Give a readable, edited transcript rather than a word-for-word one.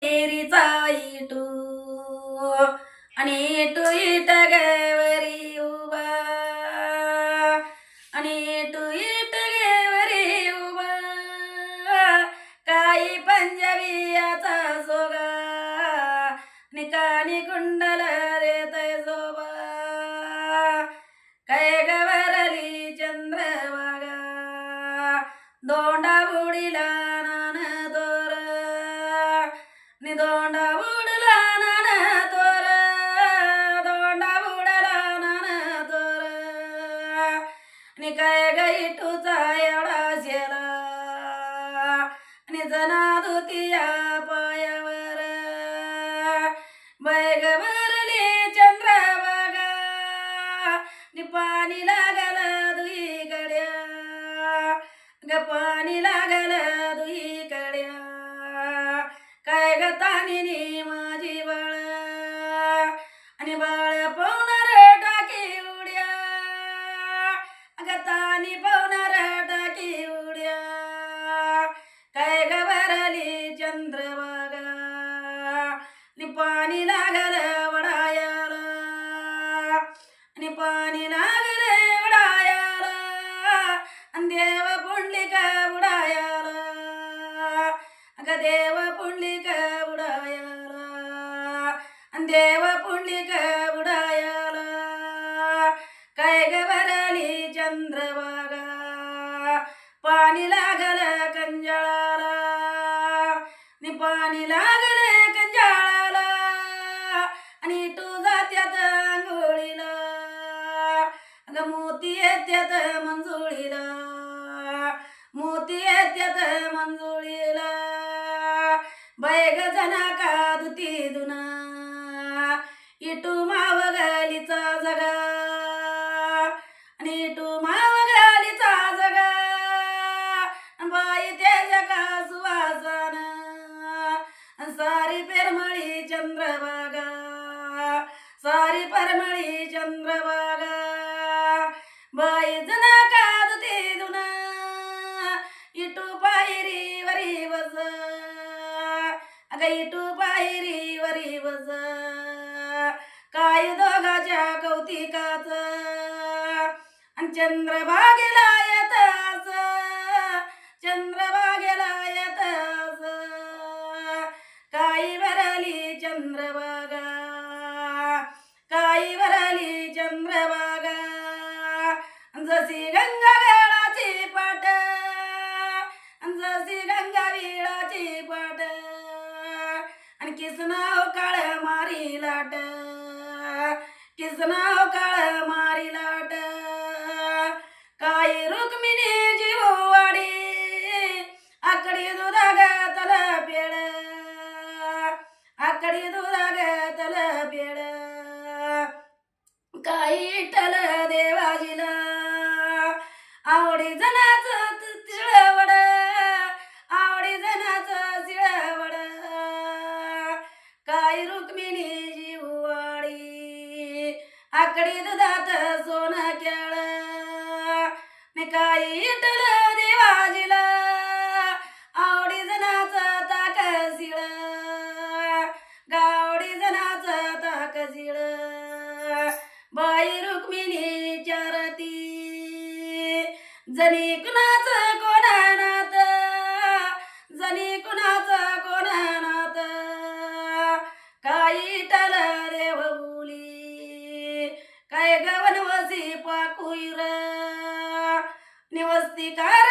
एरीचा इटू आणि इटू इट गेवरी उभा आणि इटू इट गेवरी उभा काही पंजाबियाचा सोगा निकानी कुंडल देतय सोबा काय गवरली चंद्रभागा दोंडा बुडीला नान दोर नि दोंडा बुडला नान दोर दोंडा बुडला नान दोर नि काय गई तुझा एवढा शेला नि जना दुतिया पायावर बैग भरली चंद्रभागा नि पाणी लागल दुई गड्या ग पाणी लागल दुई कड्या काय ग तानी माझी बाळ आणि बाळ पावणार टाकी उड्या ग तानी पावणार टाकी उड्या काय ग भरली चंद्रभागा नि पाणी लागल वडायाला आणि पाणी लागल वडायाला आणि देव पुंडलिक बुडायाला अग देव पुंडलिक बुडायाला आणि देव पुंडलिक बुडायाला काय ग भरली चंद्रभागा पाणी लागल कंजाळाला नि पाणी लागल कंजाळाला आणि तू जात्यात आंघोळीला अग मोती येत्यात मंजुळीला मोती येत्यात मंजुळीला बैग जना का दुती दुना इटू मावगालीचा जगा आणि इटू मावगालीचा जगा बाई त्याच्या का सुवासन सारी पेरमळी चंद्रभागा सारी परमळी चंद्रभागा बाई जना का दुती दुना इटू पायरी वरी बस अग इटू पायरी वरी बस काय दोघाच्या कौतिकाच आणि चंद्रभागेला येतास चंद्रभागेला येतास काही भरली चंद्रभागा काही भरली चंद्रभागा जशी गंगा वेळाची पाट जशी गंगा वेळाची पाट आणि किसनाव काळ मारी लाट किसनाव काळ मारी लाट काही रुक्मिणी जीववाडी आकडी दुधाग तल पेड आकडी दुधाग तल पेड काही विठ्ठल देवाजीला आवडी जनाच तिळवड आवडी जनाच तिळवड काही रुक्मिणी जीववाडी आकडी दुधात सोन केळ ने काही विठ्ठल देवाजीला आवडी जनाच ताकसीळ गावडी जनाच ताकसीळ बाई रुक्मिणी चारती जनी कुणाच कोणानात जनी कुणाच कोणानात काही विठ्ठल देव बोली काय गवनवसी पाकुईर निवस्ती काय